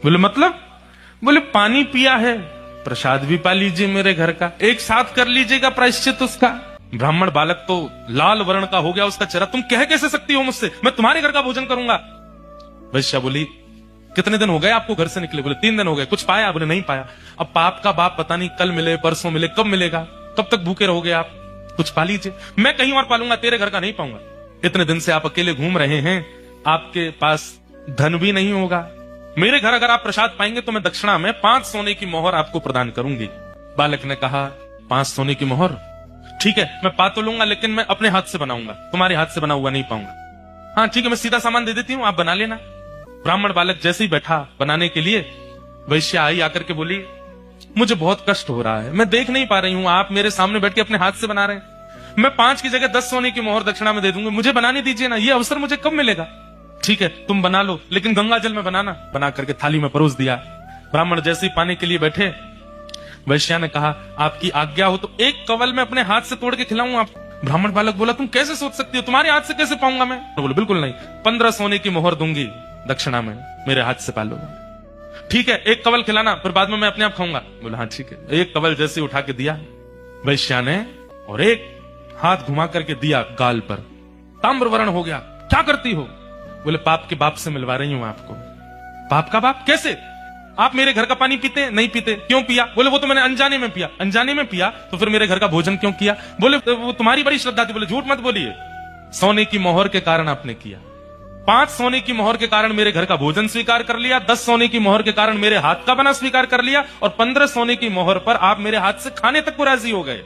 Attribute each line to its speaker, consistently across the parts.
Speaker 1: बोले मतलब? बोले पानी पिया है, प्रसाद भी पा लीजिए मेरे घर का, एक साथ कर लीजिएगा प्रायश्चित उसका। ब्राह्मण बालक तो लाल वर्ण का हो गया उसका चेहरा। तुम कह कैसे सकती हो मुझसे, मैं तुम्हारे घर का भोजन करूंगा। वैश्या बोली कितने दिन हो गए आपको घर से निकले? बोले 3 दिन हो गए। कुछ पाया? बोले नहीं पाया। अब पाप का बाप पता नहीं कल मिले परसों मिले, कब मिलेगा, कब तक भूखे रहोगे आप? कुछ पा लीजिए। मैं कहीं और पालूंगा, तेरे घर का नहीं पाऊंगा। इतने दिन से आप अकेले घूम रहे हैं, आपके पास धन भी नहीं होगा। मेरे घर अगर आप प्रसाद पाएंगे तो मैं दक्षिणा में 5 सोने की मोहर आपको प्रदान करूंगी। बालक ने कहा 5 सोने की मोहर? ठीक है, मैं पा तो लूंगा, लेकिन मैं अपने हाथ से बनाऊंगा, तुम्हारे हाथ से बना हुआ नहीं पाऊंगा। हाँ ठीक है, मैं सीधा सामान दे देती हूँ, आप बना लेना। ब्राह्मण बालक जैसे ही बैठा बनाने के लिए, वैश्या आई आकर के बोली मुझे बहुत कष्ट हो रहा है, मैं देख नहीं पा रही हूँ, आप मेरे सामने बैठ के अपने हाथ से बना रहे हैं। मैं 5 की जगह 10 सोने की मोहर दक्षिणा में दे दूंगी, मुझे बनाने दीजिए ना, ये अवसर मुझे कब मिलेगा? ठीक है तुम बना लो, लेकिन गंगा जल में बनाना। बना करके थाली में परोस दिया। ब्राह्मण जैसे ही पाने के लिए बैठे, वैश्या ने कहा आपकी आज्ञा हो तो एक कवल में अपने हाथ से तोड़ के खिलाऊं आप? ब्राह्मण बालक बोला तुम कैसे सोच सकती हो, तुम्हारे हाथ से कैसे पाऊंगा मैं? तो बोले बिल्कुल नहीं, 15 सोने की मोहर दूंगी दक्षिणा में, मेरे हाथ से पालो। ठीक है, एक कवल खिलाना, फिर बाद में मैं अपने आप खाऊंगा। बोला हाँ ठीक है। एक कवल जैसे उठा के दिया वैश्या ने, और एक हाथ घुमा करके दिया गाल पर, ताम्रवर्ण हो गया। क्या करती हो? बोले पाप के बाप से मिलवा रही हूं आपको। पाप का बाप? कैसे? आप मेरे घर का पानी पीते? नहीं पीते। क्यों पिया? बोले वो तो मैंने अनजाने में पिया। अनजाने में पिया तो फिर मेरे घर का भोजन क्यों किया? बोले वो तुम्हारी बड़ी श्रद्धा थी। बोले झूठ मत बोलिए, सोने की मोहर के कारण आपने किया। 5 सोने की मोहर के कारण मेरे घर का भोजन स्वीकार कर लिया, 10 सोने की मोहर के कारण मेरे हाथ का बना स्वीकार कर लिया, और 15 सोने की मोहर पर आप मेरे हाथ से खाने तक को राजी हो गए।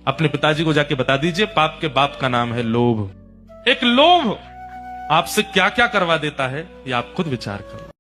Speaker 1: अपने पिताजी को जाके बता दीजिए, पाप के बाप का नाम है लोभ। एक लोभ आपसे क्या क्या करवा देता है, ये आप खुद विचार करो।